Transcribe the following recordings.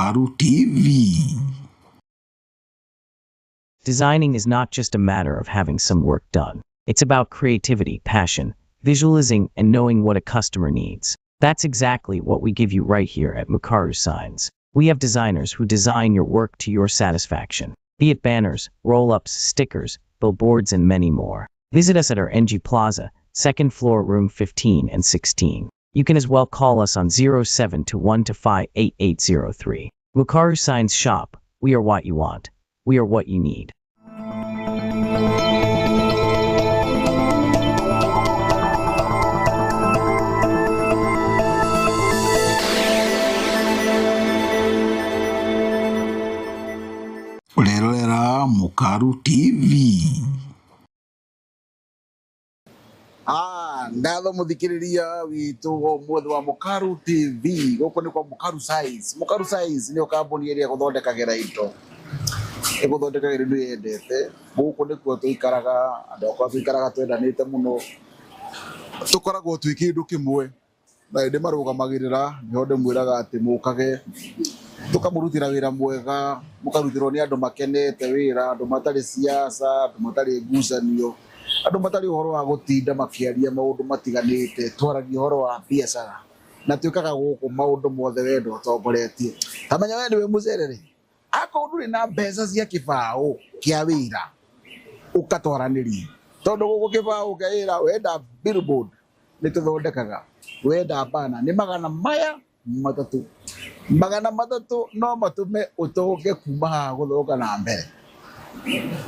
Mukaru TV. Designing is not just a matter of having some work done. It's about creativity, passion, visualizing, and knowing what a customer needs. That's exactly what we give you right here at Mukaru Signs. We have designers who design your work to your satisfaction, be it banners, roll-ups, stickers, billboards, and many more. Visit us at our NG Plaza, 2nd floor, room 15 and 16. You can as well call us on 0721258803. Mukaru Signs Shop. We are what you want. We are what you need. Ulera Mukaru TV. Ngatho muthikiriria witu muthe wa Mukaru TV goko ni kwa Mukaru Size. Mukaru Size ni kambuni iria guthondekagira indo. Iguthondekagira indo yendete. Guku ni kuo tuikaraga, andu akwa tuikaraga twendanite muno. Tukoragwo twi kindu kimwe. Na indi marugamagirira niho ndimwiraga ati mukage tukamurutira wira mwega, mukarutirwo ni andu makenete wira, andu matari siasa, andu matari ngucanio. Andu matari uhoro wa gutinda makiaria maundu matiganite, twaragia uhoro wa biacara na twikaga guku maundu mothe wendo utongoretie. Tamenya we niwe mucerere ako nduri na mbeca cia kibao kia wira ukatwaraniria tondu guku kibao kia wira wenda billboard ni tuthondekaga, wenda bana ni magana matatu no matume utoke kuma guthoka na mbere.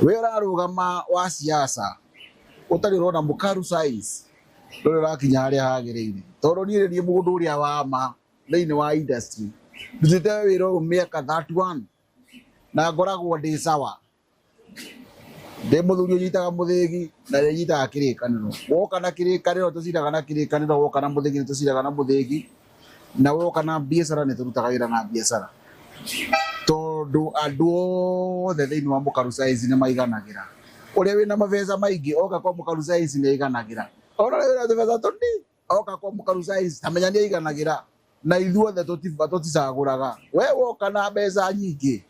Wira rugama wa siasa utari rona Mukaru Size rore rakinya haria hagirire tondu ni ri mundu uria wama thiini wa industry ndutite wira miaka 31 na ngoragwo ndi sawa ndi muthuri unyitaga muthigi na nyitaga kirikaniro woka na kirikaniro tuciraga na kirikaniro woka na muthigi tuciraga na muthigi na woka na biacara ni turutaga wira na biacara tondu andu othe thiini wa Mukaru Size ni maiganagira. Uria wina mabeca maingi oka kwa Mukaru Size ni iganagira. Ona wina tubeca tundi oka kwa Mukaru Size tamenya ni iganagira. Na ithuothe tuticaguraga. We woka na mbeca nyingi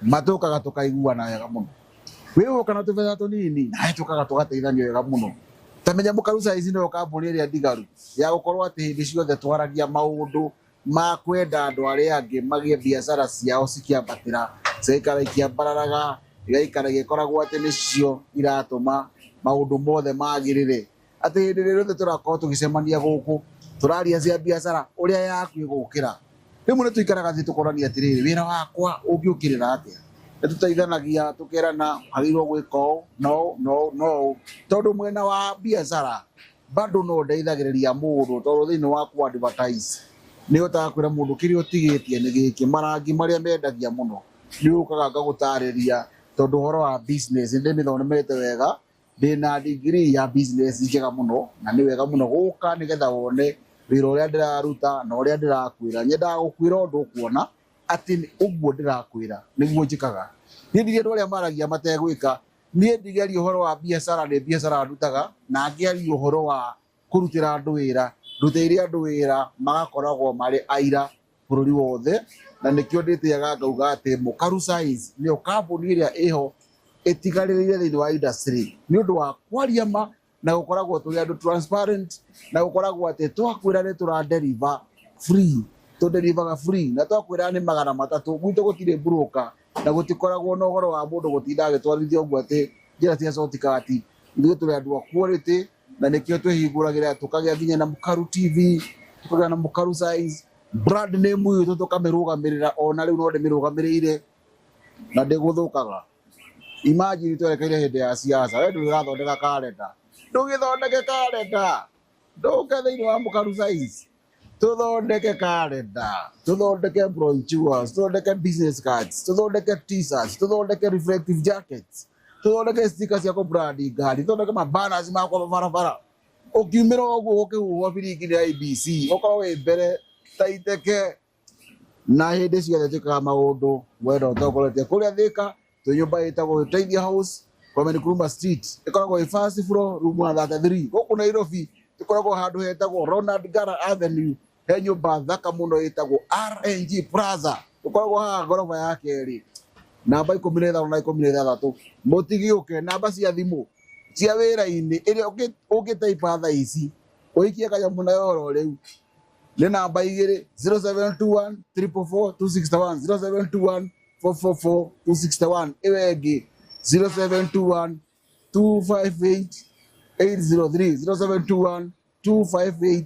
matukaga tukaiguana wega muno. We woka na tubeca tunini na tukaga tugateithania wega muno. Tamenya Mukaru Size ni kambuni iria ndigaru ya gukorwo ati hindi ciothe twaragia maundu ma kwenda andu aria angi magie biacara ciao cikiambatira cikara ikiambararaga igaikara gikoragwo ati nicio iratuma maundu mothe magirire ati hindi rĩothe turakorwo tugicemania guku turaria cia biacara uria yaku igukira rimwe ni tuikaraga thi tukorania atiriri wira wakwa ungiukirira atia ni tuteithanagia tukerana hagirwo gwika no tondu mwena wa biacara bado no ndeithagiriria mundu tondu thiini wa ku advertise ni utakwira mundu kiria utigitie ni giki marangi maria mendagia muno ni ukaga ngagutariria tondu horo wa business ndi mithomete wega ndina degree ya business njega muno na ni wega muno guka nigetha wone wira uria ndiraruta na uria ndirakwira nyenda gukwira undu kuona ati uguo ndirakwira niguo njikaga ni ndirie andu aria maragia mategwika ni ndigeria uhoro wa biacara ni biacara ndutaga na ngeria uhoro wa kurutira andu wira ndutire andu wira magakoragwo mari aira bururi wothe na nikio nditiaga ngauga ati Mukaru Size ni kambuni iria iho itigaririire thiini wa industry ni undu wa kwaria ma na gukoragwo turi andu transparent na gukoragwo ati twakwira ni tura deliver free to deliver free na twakwira ni magana matatu gwito gutire broker na gutikoragwo no horo wa mundu gutinda agitwarithia uguo ati njira cia shortcut ithuĩ turi andu a quality na nikio twihinguragira tukagia nginya na Mukaru TV tukagia na Mukaru Size brand name uyu tukamirugamirira ona riu no ndimirugamirire na ndiguthukaga. Imagine twerekeire hindi ya siasa we ndurathondeka kalenda ndugithondeke kalenda nduke thiini wa Mukaru Size tuthondeke kalenda tuthondeke brochures tuthondeke business cards tuthondeke t-shirts tuthondeke reflective jackets tuthondeke stickers cia brand ngari tuthondeke mabanners ma kwa barabara ukiumira uguo ukihuhwo biringi ya ABC ukorwo wi mbere taiteke na hindi ciothe twikaga maundu wenda utongoretie kuria Thika twi nyumba itagwo Teithia House kwa Nkrumah Street ikoragwo i first floor room 33 guku Nairobi tukoragwo handu hetagwo Ronald Ngara Avenue he nyumba thaka muno itagwo RNG Plaza ukoragwo haha ngoroba ya keri namba 15 na 16 mutigiuke namba cia thimu cia wira-ini iria ungitaipa thaa ici uikie kanyamu na yoro riu ni namba 2 0721 444 261 0721 444 261 iwe ingi 0721 258 803 0721 258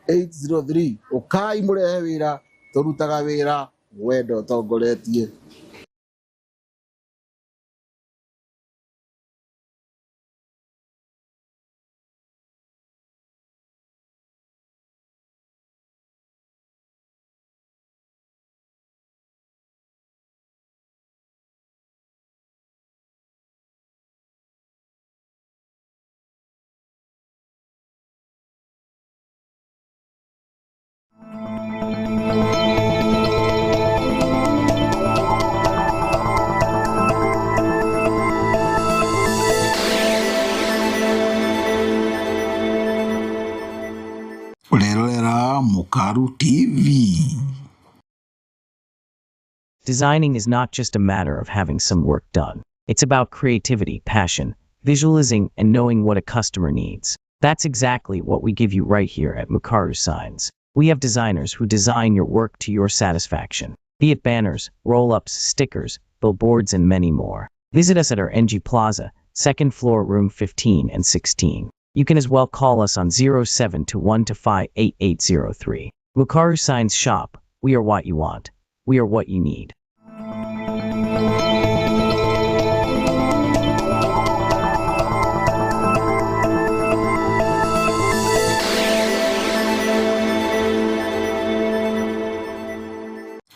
803 ukai murehe wira turutaga wira wendo tongoretie. Urerorera Mukaru TV. Designing is not just a matter of having some work done. It's about creativity, passion, visualizing, and knowing what a customer needs. That's exactly what we give you right here at Mukaru Signs. We have designers who design your work to your satisfaction, be it banners, roll-ups, stickers, billboards, and many more. Visit us at our NG Plaza, 2nd floor, room 15 and 16. You can as well call us on 0721258803. Mukaru Signs Shop. We are what you want. We are what you need.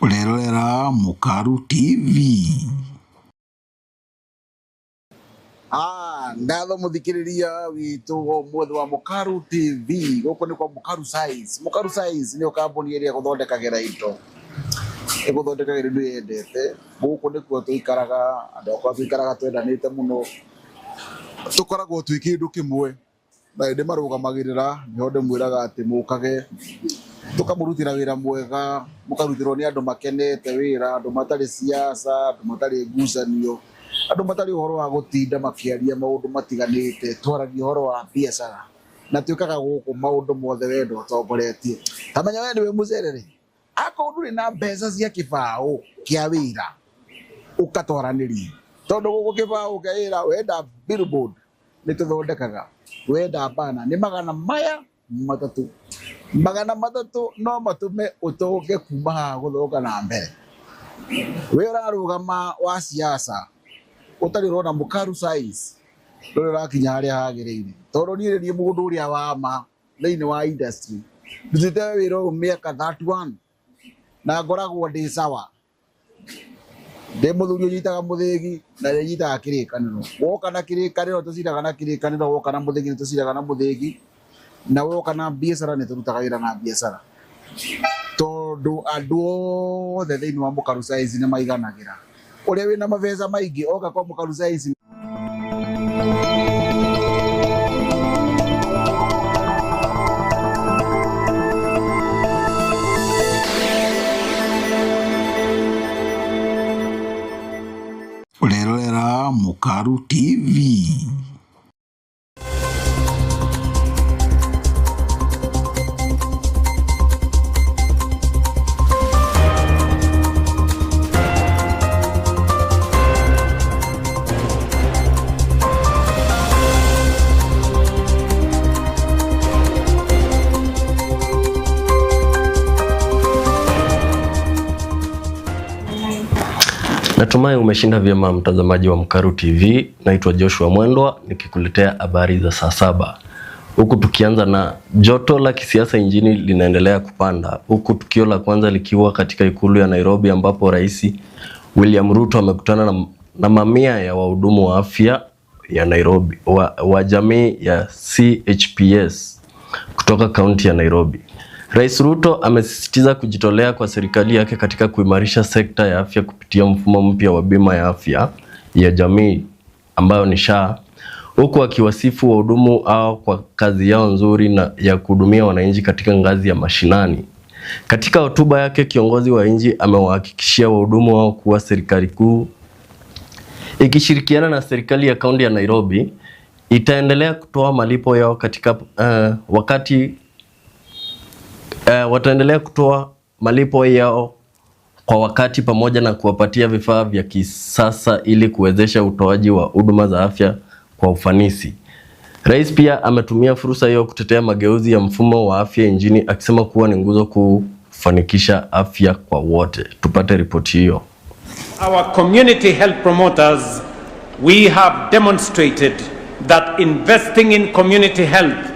Urerorera Mukaru TV. Ndatho muthikiriria witu mothe wa Mukaru TV guko ni kwa Mukaru Signs. Mukaru Signs ni kambuni iria guthondekagira indo iguthondekagira indo yendete guko ni kuo tuikaraga andu akwa tuikaraga twendanite muno tukoragwo twi kindu kimwe na indi marugamagirira niho ndimwiraga ati mukage tukamurutira wira mwega mukarutirwo ni andu makenete wira andu matari siasa andu matari ngucanio andu matari horo wa gutinda makiaria maundu matiganite twaragia horo wa biacara na tuikaga guku maundu mothe wendo tongoretie tamenya wendi we mucerere ako nduri na mbeca cia kibao kia wira ukatwaraniria tondu guku kibao kia wira wenda billboard ni tuthondekaga wenda bana ni magana maya matatu no matume utoke kuma haha guthoka na mbere wira rugama wa siasa utari rona Mukaru Signs rore rakinya haria hagirire tondu ni ri mundu uria wa ma thiini wa industry ndutite wira umiaka 31 na ngoragwo ndi sawa ndi muthuri unyitaga muthigi na nyitaga kirikaniro woka na kirikaniro tuciraga na kirikaniro woka na muthigi tuciraga na muthigi na woka na biacara ni turutaga wira na biacara tondu andu othe thiini wa Mukaru Signs ni maiganagira uria wina mabeca maingi oka kwa Mukaru Signs. Urerorera Mukaru TV. Natumai umeshinda vyema mtazamaji wa Mukaru TV. Naitwa Joshua Mwendwa nikikuletea habari za saa 7. Huku tukianza na joto la kisiasa nchini linaendelea kupanda. Huku tukio la kwanza likiwa katika ikulu ya Nairobi ambapo Rais William Ruto amekutana na mamia ya wahudumu wa afya ya Nairobi wa jamii ya CHPS kutoka kaunti ya Nairobi. Rais Ruto amesisitiza kujitolea kwa serikali yake katika kuimarisha sekta ya afya kupitia mfumo mpya wa bima ya afya ya jamii ambayo ni SHA, huku akiwasifu wahudumu hao kwa kazi yao nzuri na ya kuhudumia wananchi katika ngazi ya mashinani. Katika hotuba yake, kiongozi wa nchi amewahakikishia wahudumu wao kuwa serikali kuu ikishirikiana na serikali ya kaunti ya Nairobi itaendelea kutoa malipo yao katika wataendelea kutoa malipo yao kwa wakati pamoja na kuwapatia vifaa vya kisasa ili kuwezesha utoaji wa huduma za afya kwa ufanisi. Rais pia ametumia fursa hiyo kutetea mageuzi ya mfumo wa afya nchini akisema kuwa ni nguzo kufanikisha afya kwa wote. Tupate ripoti hiyo. Our community health promoters, we have demonstrated that investing in community health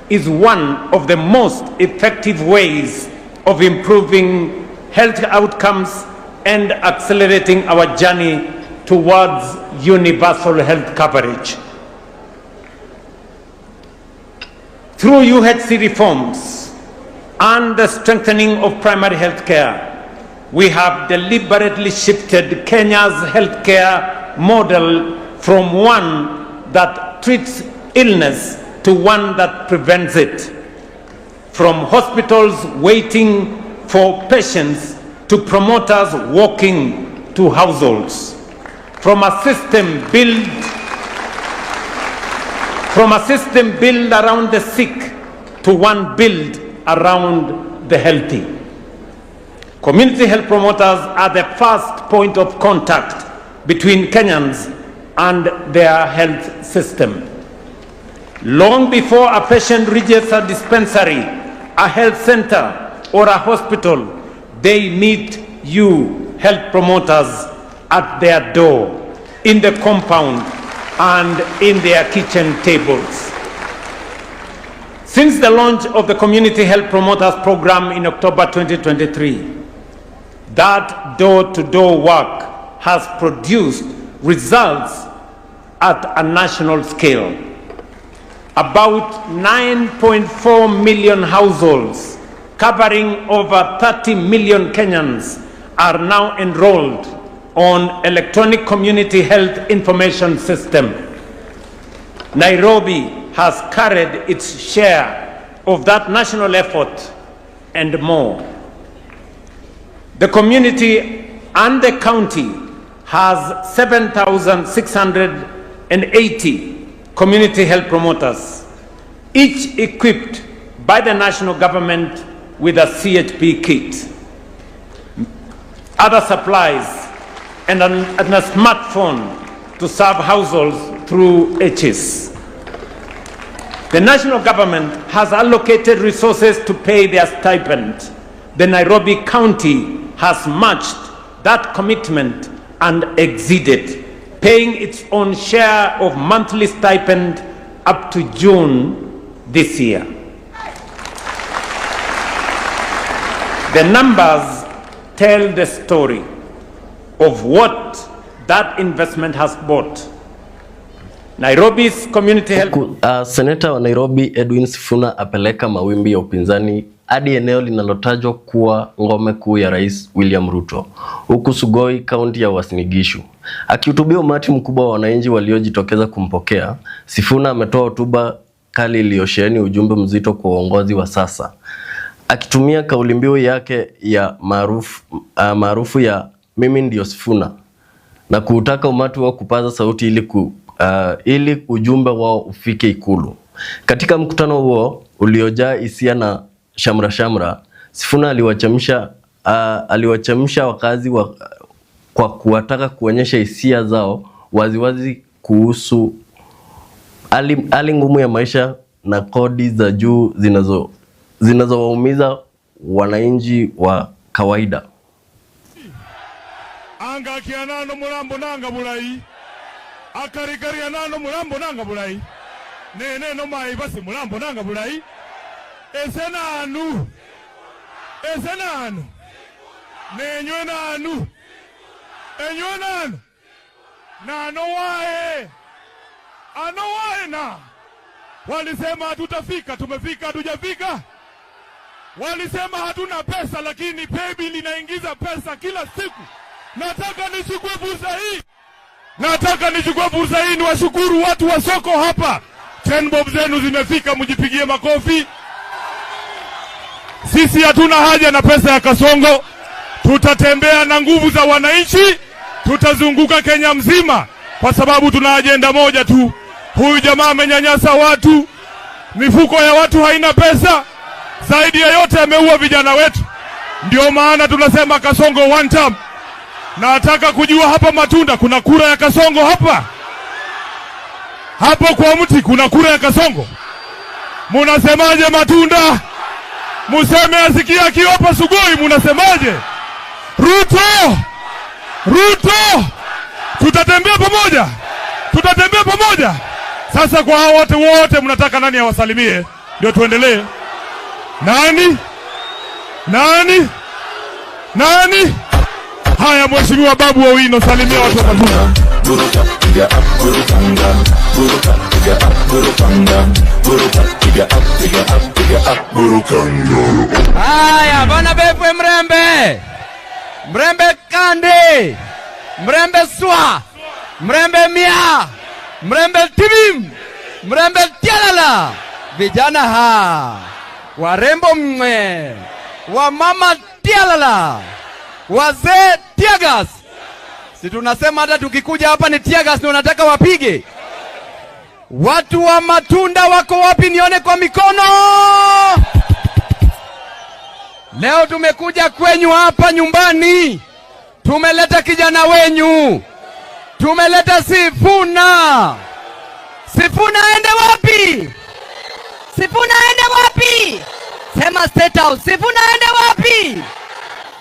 is one of the most effective ways of improving health outcomes and accelerating our journey towards universal health coverage. Through UHC reforms and the strengthening of primary health care, we have deliberately shifted Kenya's healthcare model from one that treats illness to one that prevents it. From hospitals waiting for patients to promoters walking to households. From a system built around the sick to one built around the healthy. Community health promoters are the first point of contact between Kenyans and their health system. Long before a patient reaches a dispensary, a health center, or a hospital, they meet you, health promoters, at their door, in the compound, and in their kitchen tables. Since the launch of the Community Health Promoters Program in October 2023, that door-to-door work has produced results at a national scale. About 9.4 million households, covering over 30 million Kenyans, are now enrolled on electronic community health information system. Nairobi has carried its share of that national effort and more. The community and the county has 7,680 community health promoters, each equipped by the national government with a CHP kit, other supplies, and a smartphone to serve households through HS. The national government has allocated resources to pay their stipend. The Nairobi County has matched that commitment and exceeded, paying its own share of monthly stipend up to June this year. The numbers tell the story of what that investment has bought. Nairobi's community health. Seneta wa Nairobi Edwin Sifuna apeleka mawimbi ya upinzani hadi eneo linalotajwa kuwa ngome kuu ya Rais William Ruto, huku Sugoi, kaunti ya Uasin Gishu. Akihutubia umati mkubwa wa wananchi waliojitokeza kumpokea, Sifuna ametoa hotuba kali iliyosheheni ujumbe mzito kwa uongozi wa sasa. Akitumia kauli mbiu yake ya maarufu ya mimi ndio Sifuna, na kuutaka umati wao kupaza sauti ili ujumbe wao ufike Ikulu. Katika mkutano huo uliojaa hisia na shamra, Sifuna aliwachemsha wakazi kwa kuwataka kuonyesha hisia zao waziwazi kuhusu hali ngumu ya maisha na kodi za juu zinazowaumiza wananchi wa kawaida. Anga kianano mulambo nanga bulai, akarikari anano mulambo nanga bulai, nene no mai basi mulambo nanga bulai, esenanu, nenywe nanu, nano wae, ano wae na, walisema hatutafika, tumefika, hatujafika. Walisema hatuna pesa, lakini paybill inaingiza pesa kila siku. Nataka nichukue fursa hii niwashukuru watu wa soko hapa. 10 bob zenu zimefika, mjipigie makofi. Sisi hatuna haja na pesa ya Kasongo. Tutatembea na nguvu za wananchi, tutazunguka Kenya mzima kwa sababu tuna ajenda moja tu. Huyu jamaa amenyanyasa watu, mifuko ya watu haina pesa, zaidi ya yote ameua vijana wetu. Ndio maana tunasema Kasongo one term. Nataka kujua hapa Matunda kuna kura ya Kasongo hapa? Hapo kwa mti kuna kura ya Kasongo? Munasemaje Matunda? Museme asikia akiwa hapa Sugoi, munasemaje? Ruto! Ruto! Tutatembea pamoja. Tutatembea pamoja. Sasa kwa hao wote mnataka nani awasalimie? Ndio tuendelee. Nani? Nani? Nani? Haya, Mheshimiwa Babu Owino, salimia watu wa Matunda. Haya, bana Bepwe Mrembe. Mrembe Kande. Mrembe Swa. Mrembe Mia. Mrembe Tibim. Mrembe Tialala. Vijana warembo mwe. Wamama Tialala. Wazee tiagas. Si tunasema hata tukikuja hapa ni tiagas ndio nataka wapige. Watu wa Matunda wako wapi nione kwa mikono? Leo tumekuja kwenyu hapa nyumbani. Tumeleta kijana wenyu. Tumeleta Sifuna. Sifuna aende wapi? Sifuna aende wapi? Sema State House. Sifuna aende wapi?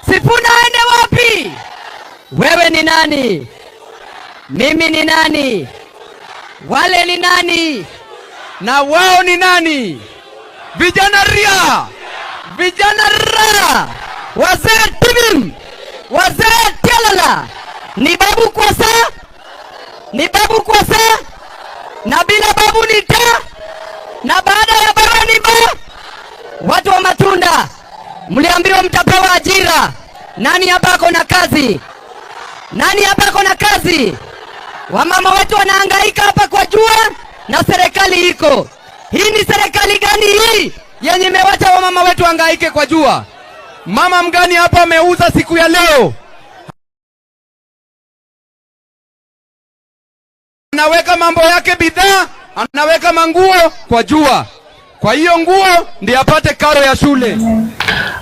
Sifuna aende wapi? Wewe ni nani? Mimi ni nani? Wale ni nani? Na wao ni nani? Vijana ria! Vijana ra! Wazee tibim! Wazee tialala! Ni babu kwa saa? Ni babu kwa saa? Na bila babu ni ta? Na baada ya baba ni ba? Watu wa Matunda, mliambiwa mtapewa ajira. Nani hapa ako na kazi? Nani hapa ako na kazi? Wamama wetu wanahangaika hapa kwa jua na serikali iko. Hii ni serikali gani hii yenye imewacha wamama wetu hangaike kwa jua? Mama mgani hapa ameuza siku ya leo? Anaweka mambo yake bidhaa, anaweka manguo kwa jua. Kwa hiyo nguo ndiye apate karo ya shule.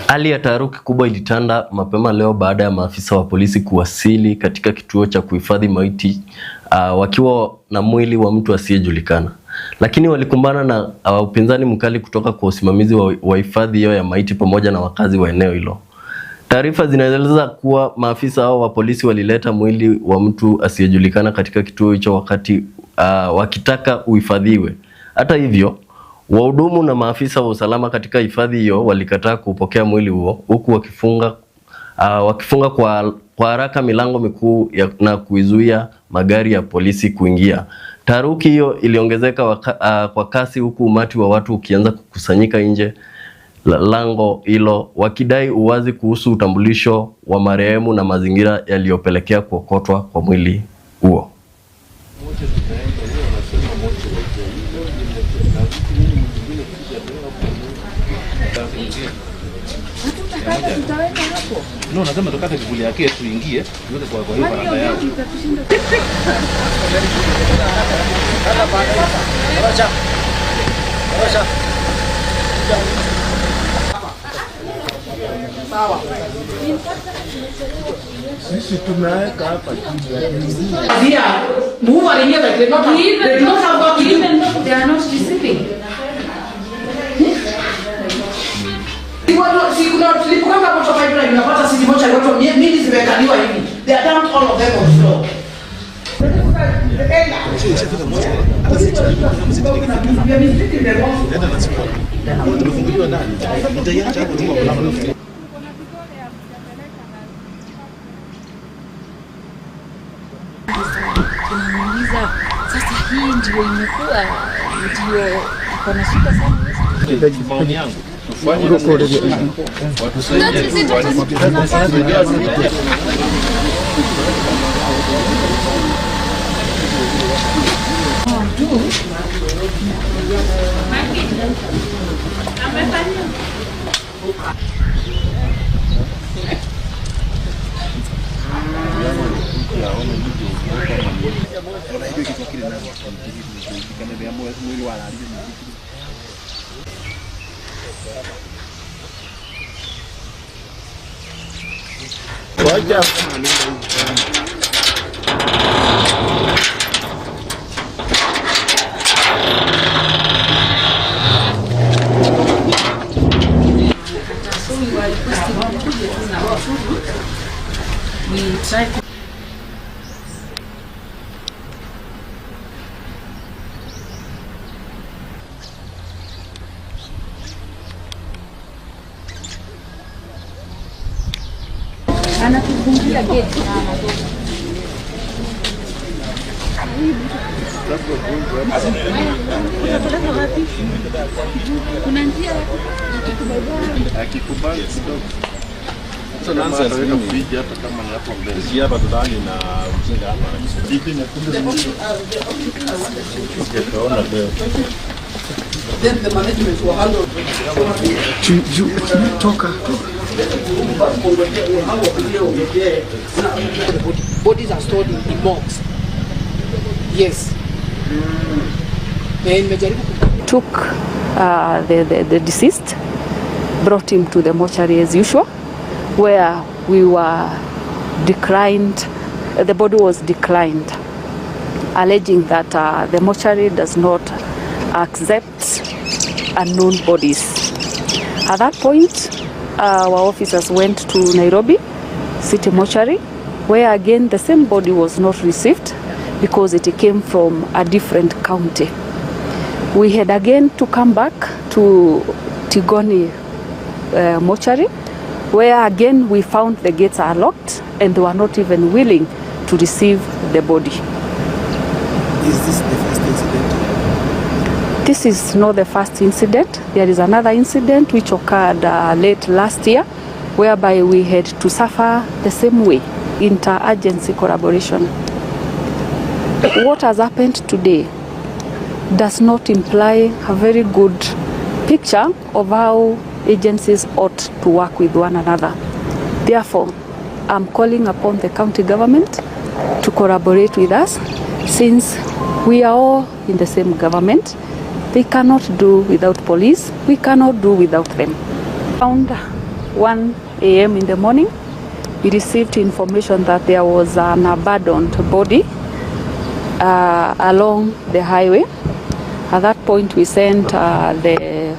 Hali ya taharuki kubwa ilitanda mapema leo baada ya maafisa wa polisi kuwasili katika kituo cha kuhifadhi maiti wakiwa na mwili wa mtu asiyejulikana. Lakini walikumbana na upinzani mkali kutoka kwa usimamizi wa hifadhi hiyo ya maiti pamoja na wakazi wa eneo hilo. Taarifa zinaeleza kuwa maafisa hao wa polisi walileta mwili wa mtu asiyejulikana katika kituo hicho wakati wakitaka uhifadhiwe. Hata hivyo, wahudumu na maafisa wa usalama katika hifadhi hiyo walikataa kupokea mwili huo, huku wakifunga kwa haraka milango mikuu na kuizuia magari ya polisi kuingia. Taharuki hiyo iliongezeka kwa kasi, huku umati wa watu ukianza kukusanyika nje lango hilo wakidai uwazi kuhusu utambulisho wa marehemu na mazingira yaliyopelekea kuokotwa kwa mwili huo. No, nasema tukate kivuli yake tuingie yote kwa hiyo barabara yao. Sawa. Sisi tunaweka hapa chini. Move on here like they don't have what to do. They are not receiving. Kuna tulipokanga kwa pipeline unapata sisi moja watu mimi zimekaliwa hivi. They are down all of them on floor. Tunamuuliza sasa, hii ndio imekuwa ndio iko na shida sana. Maoni yangu We try to anatufungia gate na anatoka. Kuna njia akikubali kidogo. Sasa naanza kuweka friji hapa kama ni hapo mbele. Friji hapa ndani na mzinga hapa. Vipi na tunaona leo. Then the management will handle. Toka. Bodies are stored in morgues. Yes. Took the deceased, brought him to the mortuary as usual, where we were declined, the body was declined, alleging that the mortuary does not accept unknown bodies. At that point, our officers went to Nairobi City Mortuary, where again the same body was not received because it came from a different county. We had again to come back to Tigoni Mortuary, where again we found the gates are locked and they were not even willing to receive the body. Is this the first incident? This is not the first incident. There is another incident which occurred late last year, whereby we had to suffer the same way, inter-agency collaboration. What has happened today does not imply a very good picture of how agencies ought to work with one another. Therefore, I'm calling upon the county government to collaborate with us, since we are all in the same government. They cannot do without police. We cannot do without them. Around 1 a.m. in the morning, we received information that there was an abandoned body along the highway. At that point, we sent the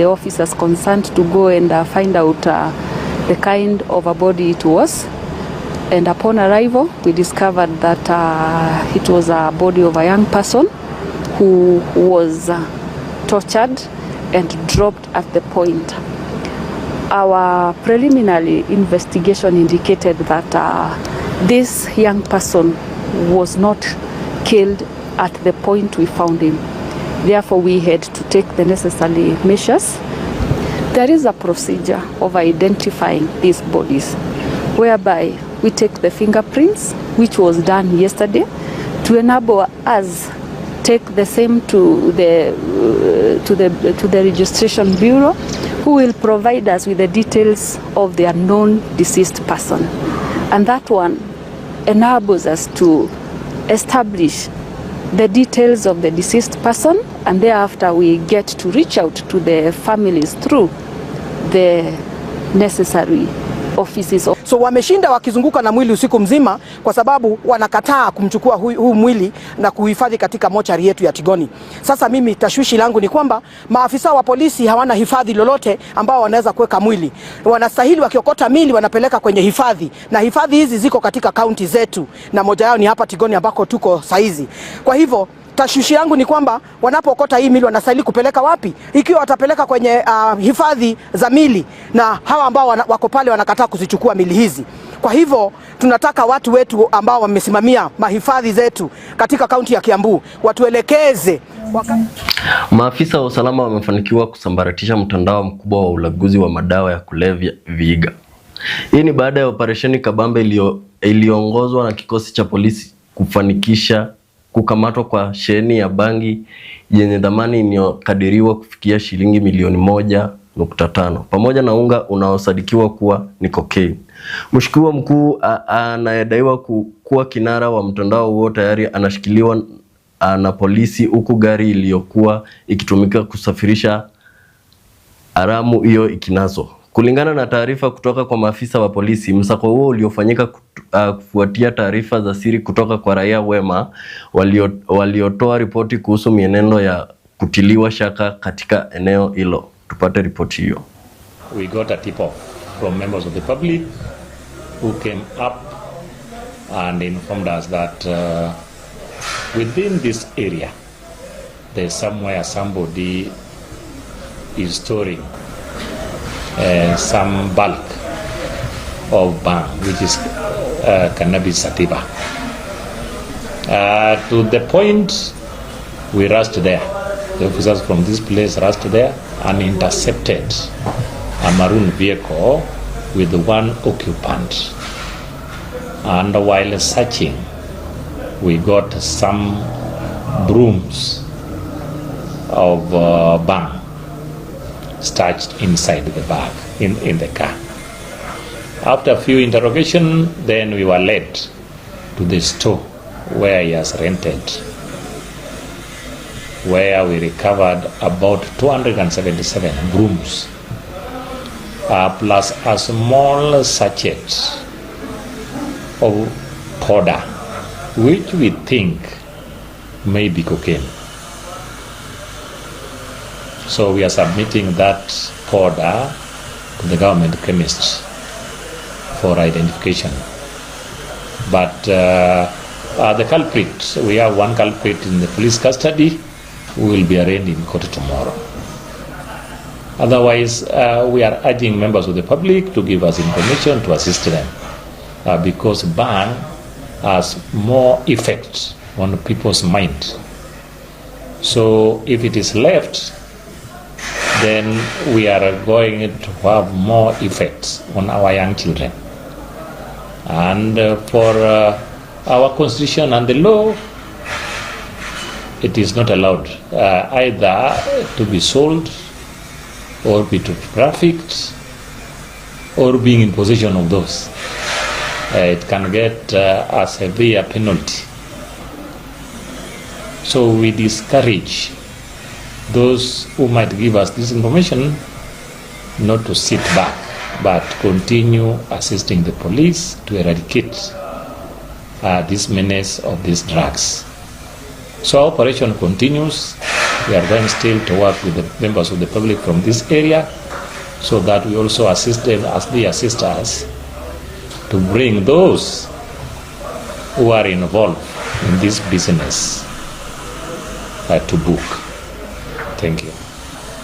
officers concerned to go and find out the kind of a body it was. And upon arrival, we discovered that it was a body of a young person who was tortured and dropped at the point. Our preliminary investigation indicated that this young person was not killed at the point we found him. Therefore, we had to take the necessary measures. There is a procedure of identifying these bodies, whereby we take the fingerprints, which was done yesterday, to enable us take the same to the registration bureau, who will provide us with the details of the unknown deceased person. And that one enables us to establish the details of the deceased person, and thereafter we get to reach out to the families through the necessary offices. So wameshinda wakizunguka na mwili usiku mzima kwa sababu wanakataa kumchukua huu mwili na kuhifadhi katika mochari yetu ya Tigoni. Sasa mimi tashwishi langu ni kwamba maafisa wa polisi hawana hifadhi lolote ambao wanaweza kuweka mwili. Wanastahili wakiokota mili wanapeleka kwenye hifadhi, na hifadhi hizi ziko katika kaunti zetu, na moja yao ni hapa Tigoni ambako tuko saizi. Kwa hivyo tashwishi yangu ni kwamba wanapokota hii mili wanastahili kupeleka wapi? Ikiwa watapeleka kwenye hifadhi za mili, na hawa ambao wako pale wanakataa kuzichukua mili hizi. Kwa hivyo tunataka watu wetu ambao wamesimamia mahifadhi zetu katika kaunti ya Kiambu watuelekeze. Maafisa wa usalama wamefanikiwa kusambaratisha mtandao mkubwa wa ulaguzi wa madawa ya kulevya Vihiga. Hii ni baada ya operesheni kabambe iliyoongozwa na kikosi cha polisi kufanikisha kukamatwa kwa sheheni ya bangi yenye dhamani inayokadiriwa kufikia shilingi milioni 1.5 pamoja na unga unaosadikiwa kuwa ni cocaine. Mshukiwa mkuu anayedaiwa kuwa kinara wa mtandao huo tayari anashikiliwa na polisi, huku gari iliyokuwa ikitumika kusafirisha haramu hiyo ikinaswa. Kulingana na taarifa kutoka kwa maafisa wa polisi, msako huo uliofanyika kufuatia taarifa za siri kutoka kwa raia wema waliotoa ripoti kuhusu mienendo ya kutiliwa shaka katika eneo hilo. Tupate ripoti hiyo. We got a tip off from members of the public who came up and informed us that within this area there's somewhere somebody is storing some bulk of bang, which is cannabis sativa. To the point, we rushed there. The officers from this place rushed there and intercepted a maroon vehicle with one occupant. And while searching, we got some brooms of bang stashed inside the bag, in the car. After a few interrogation, then we were led to the store where he has rented, where we recovered about 277 brooms, plus a small sachet of powder, which we think may be cocaine. So we are submitting that powder to the government chemists for identification. But the culprit, we have one culprit in the police custody who will be arraigned in court tomorrow. Otherwise, we are urging members of the public to give us information to assist them, because bang has more effect on people's mind. So if it is left, then we are going to have more effects on our young children. And for our constitution and the law, it is not allowed either to be sold or be trafficked or being in possession of those. It can get a severe penalty. So we discourage those who might give us this information not to sit back, but continue assisting the police to eradicate this menace of these drugs. So our operation continues. We are going still to work with the members of the public from this area, so that we also assist them as they assist us to bring those who are involved in this business to book. Thank you.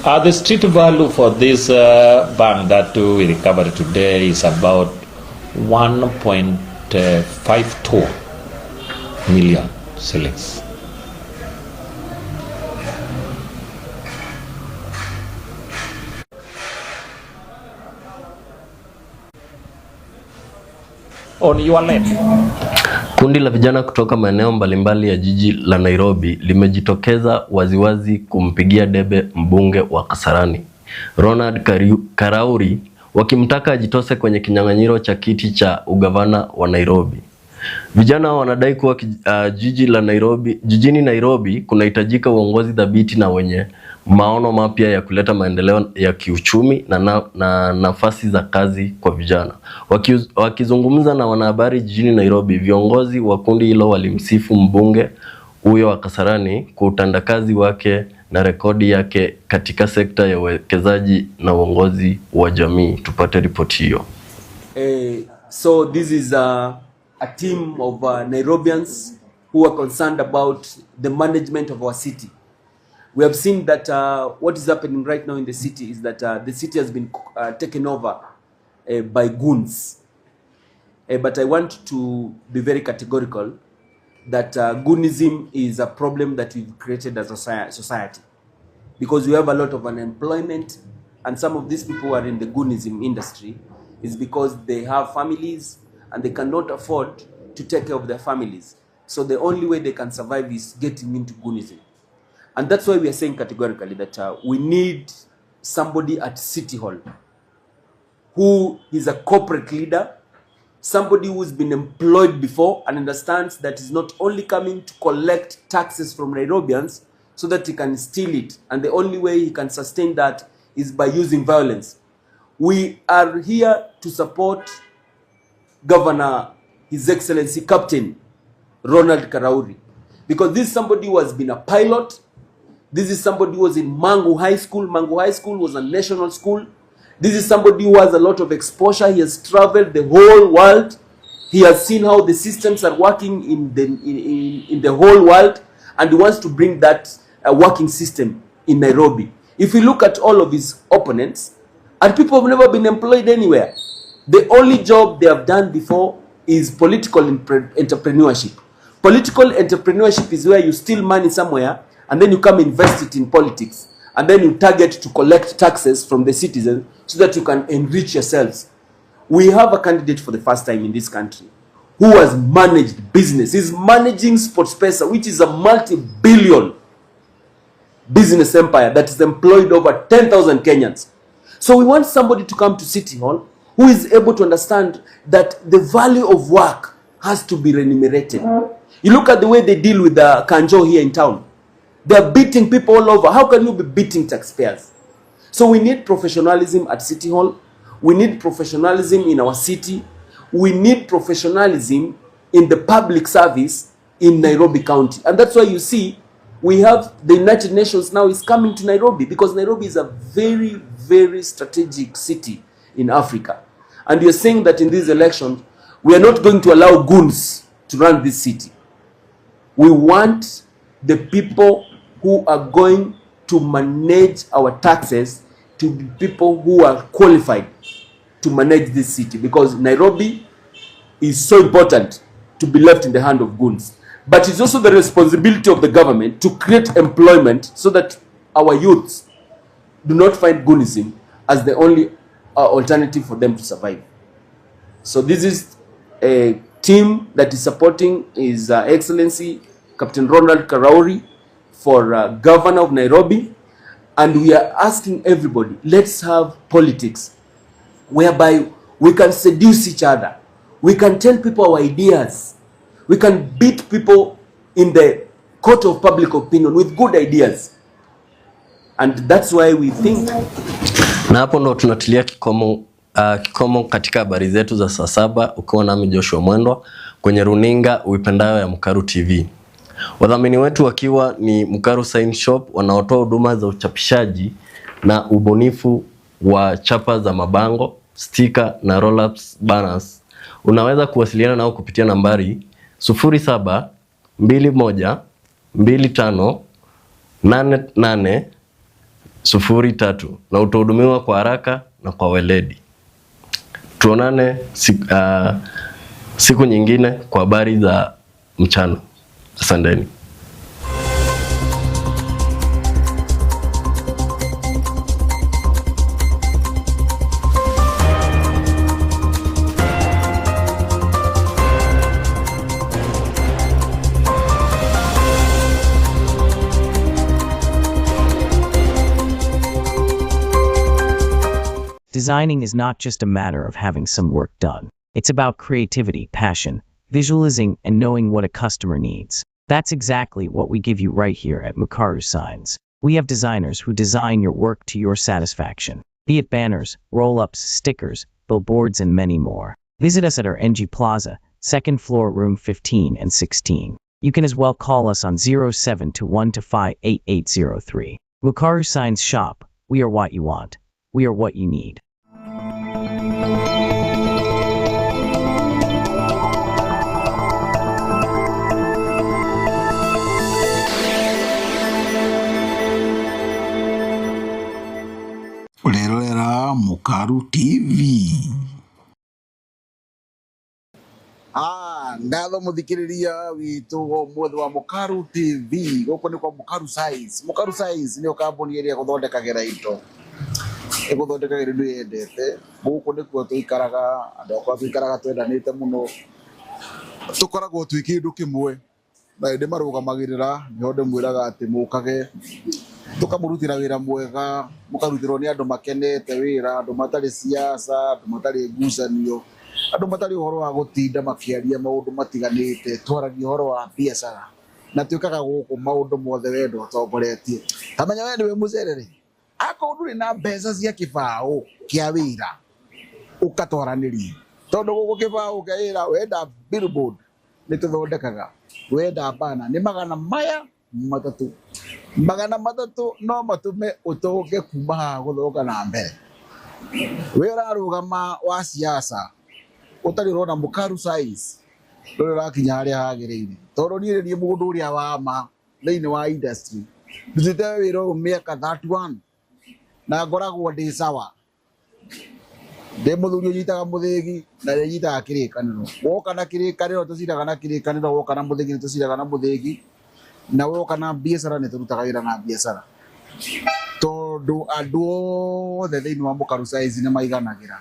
The street value for this bang that we recovered today is about 1.52 million shillings. On your left. Kundi la vijana kutoka maeneo mbalimbali ya jiji la Nairobi limejitokeza waziwazi kumpigia debe mbunge wa Kasarani, Ronald Karauri, wakimtaka ajitose kwenye kinyang'anyiro cha kiti cha ugavana wa Nairobi. Vijana wanadai kuwa jijini Nairobi kunahitajika uongozi dhabiti na wenye maono mapya ya kuleta maendeleo ya kiuchumi na nafasi za kazi kwa vijana. Wakizungumza na wanahabari jijini Nairobi, viongozi wa kundi hilo walimsifu mbunge huyo wa Kasarani kwa utendakazi wake na rekodi yake katika sekta ya uwekezaji na uongozi wa jamii. Tupate ripoti hiyo. So this is a team of Nairobians who are concerned about the management of our city. We have seen that what is happening right now in the city is that the city has been taken over by goons. But I want to be very categorical that goonism is a problem that we've created as a society, because we have a lot of unemployment, and some of these people who are in the goonism industry is because they have families and they cannot afford to take care of their families. So the only way they can survive is getting into goonism. And that's why we are saying categorically that we need somebody at City Hall who is a corporate leader, somebody who's been employed before and understands that he's not only coming to collect taxes from Nairobians so that he can steal it. And the only way he can sustain that is by using violence. We are here to support Governor, His Excellency Captain Ronald Karauri, because this is somebody who has been a pilot. This is somebody who was in Mangu High School. Mangu High School was a national school. This is somebody who has a lot of exposure. He has traveled the whole world. He has seen how the systems are working in the whole world, and he wants to bring that working system in Nairobi. If you look at all of his opponents, and people have never been employed anywhere. The only job they have done before is political entrepreneurship. Political entrepreneurship is where you steal money somewhere and then you come invest it in politics, and then you target to collect taxes from the citizens so that you can enrich yourselves. We have a candidate for the first time in this country who has managed business. He's managing Sportpesa, which is a multi-billion business empire that has employed over 10,000 Kenyans. So we want somebody to come to City Hall who is able to understand that the value of work has to be remunerated. You look at the way they deal with the Kanjo here in town. They are beating people all over. How can you be beating taxpayers? So we need professionalism at City Hall. We need professionalism in our city. We need professionalism in the public service in Nairobi County. And that's why you see we have the United Nations now is coming to Nairobi, because Nairobi is a very, very strategic city in Africa. And you're saying that in these elections, we are not going to allow goons to run this city. We want the people who are going to manage our taxes to be people who are qualified to manage this city, because Nairobi is so important to be left in the hand of goons. But it's also the responsibility of the government to create employment so that our youths do not find goonism as the only alternative for them to survive. So this is a team that is supporting His Excellency Captain Ronald Karauri for Governor of Nairobi. And we are asking everybody, let's have politics whereby we can seduce each other. We can tell people our ideas. We can beat people in the court of public opinion with good ideas. And that's why we think. Na hapo ndo tunatilia kikomo katika habari zetu za saa 7, ukiwa nami Joshua Mwendwa kwenye runinga uipendayo ya Mukaru TV. Wadhamini wetu wakiwa ni Mukaru Sign Shop, wanaotoa huduma za uchapishaji na ubunifu wa chapa za mabango, sticker na roll-ups banners. Unaweza kuwasiliana nao kupitia nambari 0721258803 na utahudumiwa kwa haraka na kwa weledi. Tuonane siku nyingine kwa habari za mchana. Asanteni. Designing is not just a matter of having some work done. It's about creativity, passion, visualizing, and knowing what a customer needs. That's exactly what we give you right here at Mukaru Signs. We have designers who design your work to your satisfaction, be it banners, roll-ups, stickers, billboards, and many more. Visit us at our NG Plaza, 2nd floor, room 15 and 16. You can as well call us on 0721258803. Mukaru Signs Shop. We are what you want. We are what you need. Urerorera Mukaru TV. Ngatho muthikiriria witu muthe wa Mukaru TV. Goko ni kwa Mukaru Signs. Mukaru Signs ni kambuni iria guthondekagira indo. Guthondekagira indo yendete. Guku ni kuo tuikaraga, andu akwa tuikaraga twendanite muno. Tukoragwo twi kindu kimwe. Na inde marugamagirira niho ndimwiraga ati mukage tukamurutira wira mwega, mukarutirwo ni andu makenete wira, andu matari siasa, andu matari ngucanio, andu matari uhoro wa gutinda makiaria maundu matiganite, twaragia uhoro wa biacara na tuikaga guku maundu mothe wendo utongoretie. Tamenya we niwe mucerere akorwo ndũrĩ na mbeca cia kĩbaũ kĩa wĩra ũkatwaranĩria, tondũ gũkũ kĩbaũ kĩa wĩra wenda billboard nĩ tũthondekaga, wenda bana nĩ magana maya matatũ, magana matatũ no matũme ũtonge kuma haha gũthiĩ na mbere. We ũrarũgama wa siasa ũtarĩ ũrona mũkaru size ndũrĩ ũrakinya harĩa hagĩrĩire, tondũ niĩ nĩ mũndũ ũrĩa wa ma thĩinĩ wa industry ndutĩte wĩra ũyũ mĩaka 31 na ngoragwo ndĩ sawa, ndĩ mũthuri ũnyitaga mũthĩgi na nĩ nyitaga kĩrĩkanĩro. Woka na kĩrĩkanĩro tũciraga na kĩrĩkanĩro, woka na mũthĩgi nĩ tũciraga na mũthĩgi, na woka na biacara nĩ tũrutaga wĩra na biacara, tondũ andũ othe thĩinĩ wa mũkaru size nĩ maiganagĩra.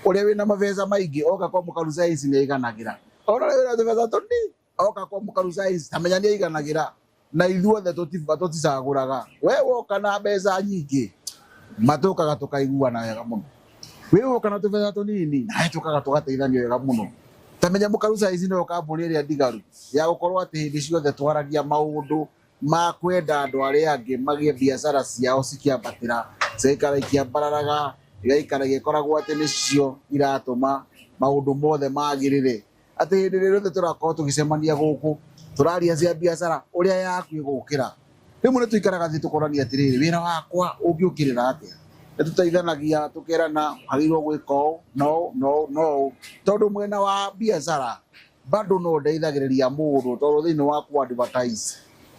Ũrĩa wĩna mabeca maingĩ oka kwa mũkaru size nĩ aiganagĩra, ona ũrĩa wĩna tũbeca tũnini oka kwa mũkaru size tamenya nĩ aiganagĩra, na ithuothe tũticagũraga. We woka na mbeca nyingĩ matũkaga tũkaiguana wega mũno, we woka na tũbeca tũnini nawe tũkaga tũgateithania wega mũno. Tamenya mũkaru size nĩyo kambuni ĩrĩa ndigaru ya gũkorwo atĩ hĩndĩ ciothe twaragia maũndũ ma kwenda andũ arĩa angĩ magĩe biacara ciao cikĩambatĩra, cigaikara ikĩambararaga, igaikara igĩkoragwo atĩ nĩcio iratũma maũndũ mothe magĩrĩre. Atĩ hĩndĩ ĩrĩa yothe tũrakorwo tũgĩcemania gũkũ tũraria cia biacara ũrĩa yaku ĩgũkĩra, rĩmwe nĩ tũikaraga thĩ tũkorania atĩrĩrĩ, wĩra wakwa ũngĩũkĩrĩra atĩa, nĩ tũteithanagia tũkerana hagĩrĩirwo gwĩka ũũ no, tondũ mwena wa biacara bado no ndeithagĩrĩria mũndũ, tondũ thĩinĩ wa ku advertise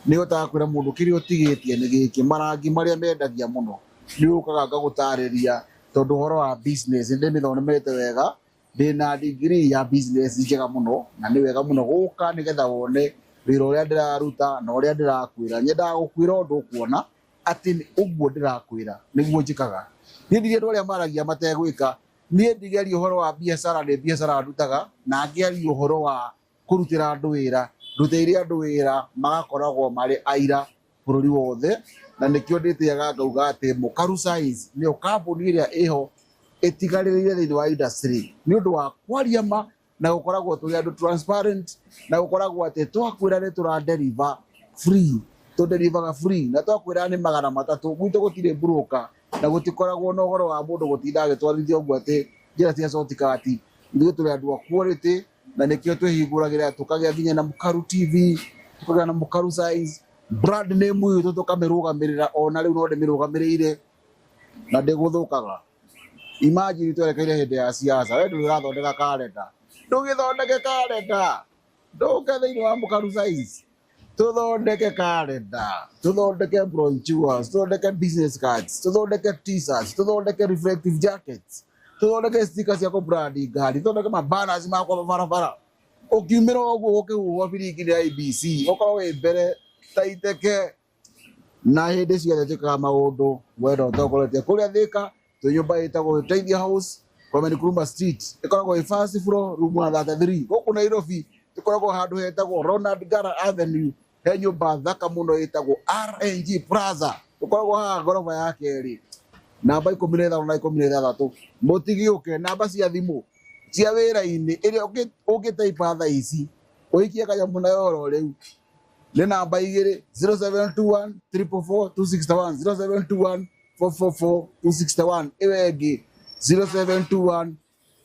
nĩ ũhotaga kwĩra mũndũ kĩrĩa ũtigĩtie nĩ gĩkĩ, marangi marĩa mendagia mũno nĩ ũkaga ngagũtarĩria, tondũ ũhoro wa business nĩ ndĩmĩthomete wega, ndĩna degree ya business njega mũno, na nĩ wega mũno gũka nĩgetha wone wĩra ũrĩa ndĩraruta na ũrĩa ndĩrakwĩra. Nyendaga gũkwĩra ũndũ ũkuona atĩ ũguo ndĩrakwĩra nĩguo njĩkaga. Niĩ ndirĩ andũ arĩa maragia mategwĩka, niĩ ndigeria ũhoro wa biacara, nĩ biacara ndutaga, na ngĩaria ũhoro wa kũrutĩra andũ wĩra, ndutĩire andũ wĩra magakoragwo marĩ aira bũrũri wothe, na nĩkĩo ndĩtĩaga ngauga atĩ mũkaru size nĩyo kambuni ĩrĩa ĩho ĩtigarĩrĩire thĩinĩ wa industry nĩ ũndũ wa kwaria ma, na gũkoragwo tũrĩ andũ transparent, na gũkoragwo atĩ twakwĩra nĩ tũra free, tũnderivaga free, na twakwĩra nĩ magana matatũ, gwitũ gũtirĩ broker, na gũtikoragwo na ũhoro wa mũndũ gũtinda agĩtwarithia ũguo atĩ njĩra cia shortcut. Ithuĩ tũrĩ andũ a quality, na nĩkĩo twĩhingũragĩra tũkagĩa nginya na mũkaru TV, tũkagĩa na mũkaru size, brand name itũ tũkamĩrũgamĩrĩra, ona rĩu no ndĩmĩrũgamĩrĩire na ndĩgũthũkaga. Imagine twerekeire hĩndĩ ya siasa, we ndũrĩ ũrathondeka kalenda, ndũgĩthondeke kalenda, ndũke thĩinĩ wa mũkaru size tũthondeke kalenda, tũthondeke brochures, tũthondeke business cards, tũthondeke t-shirts, tũthondeke reflective jackets, tũthondeke stickers cia kũbrandi ngari, tũthondeke mabanners ma kwa barabara. Ũkiumĩra ũguo ũkĩhuhwo biringi nĩ IEBC ũkorwo wĩ mbere taiteke, na hĩndĩ ciothe twĩkaga maũndũ wenda ũtongoretie. Kũrĩa Thĩka twĩ nyũmba ĩtagwo Teithia House Kwame Nkrumah Street, ĩkoragwo ĩ first floor room 133. Gũkũ Nairobi tũkoragwo handũ hetagwo Ronald Ngara Avenue, he nyũmba thaka mũno ĩtagwo RNG Plaza, tũkoragwo haha ngoroba ya kerĩ, namba 15 na 16. Mũtigĩũke namba cia thimũ cia wĩra-inĩ ĩrĩa ũngĩtaipa thaa ici ũikie kanyamũ nayo oro rĩu nĩ namba 2 0721 444 261, 0721 444 261. Ĩyo ĩngĩ 0721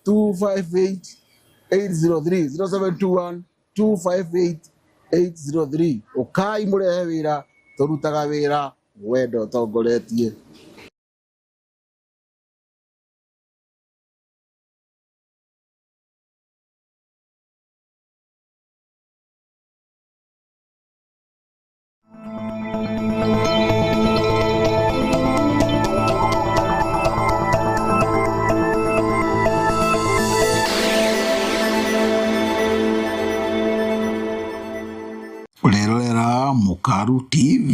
258 803, 0721 258 803. Ũkai mũrehe wĩra, tũrutaga wĩra wenda ũtongoretie. Urerorera Mukaru TV.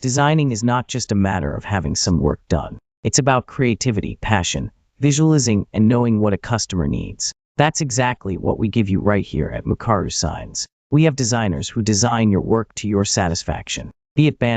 Designing is not just a matter of having some work done. It's about creativity, passion, visualizing, and knowing what a customer needs. That's exactly what we give you right here at Mukaru Signs. We have designers who design your work to your satisfaction, be it band